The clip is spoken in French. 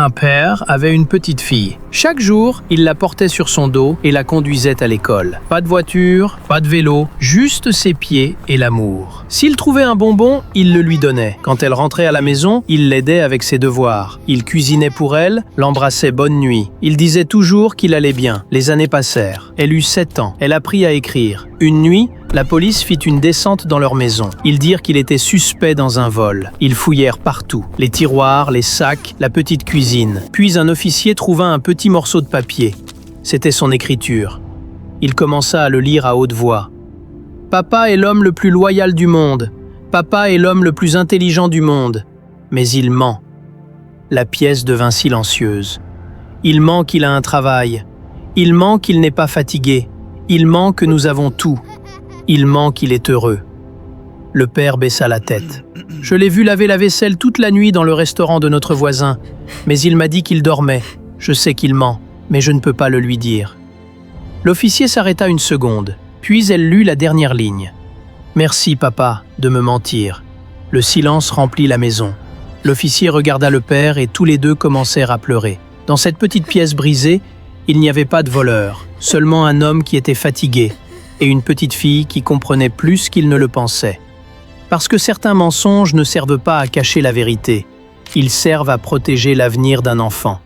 Un père avait une petite fille. Chaque jour, il la portait sur son dos et la conduisait à l'école. Pas de voiture, pas de vélo, juste ses pieds et l'amour. S'il trouvait un bonbon, il le lui donnait. Quand elle rentrait à la maison, il l'aidait avec ses devoirs. Il cuisinait pour elle, l'embrassait bonne nuit. Il disait toujours qu'il allait bien. Les années passèrent. Elle eut 7 ans. Elle apprit à écrire. Une nuit, la police fit une descente dans leur maison. Ils dirent qu'il était suspect dans un vol. Ils fouillèrent partout. Les tiroirs, les sacs, la petite cuisine. Puis un officier trouva un petit morceau de papier. C'était son écriture. Il commença à le lire à haute voix. « Papa est l'homme le plus loyal du monde. Papa est l'homme le plus intelligent du monde. Mais il ment. » La pièce devint silencieuse. Il ment qu'il a un travail. Il ment qu'il n'est pas fatigué. Il ment que nous avons tout. Il ment qu'il est heureux. Le père baissa la tête. Je l'ai vu laver la vaisselle toute la nuit dans le restaurant de notre voisin, mais il m'a dit qu'il dormait. Je sais qu'il ment, mais je ne peux pas le lui dire. L'officier s'arrêta une seconde, puis elle lut la dernière ligne. Merci, papa, de me mentir. Le silence remplit la maison. L'officier regarda le père et tous les deux commencèrent à pleurer. Dans cette petite pièce brisée, il n'y avait pas de voleur, seulement un homme qui était fatigué et une petite fille qui comprenait plus qu'il ne le pensait. Parce que certains mensonges ne servent pas à cacher la vérité, ils servent à protéger l'avenir d'un enfant.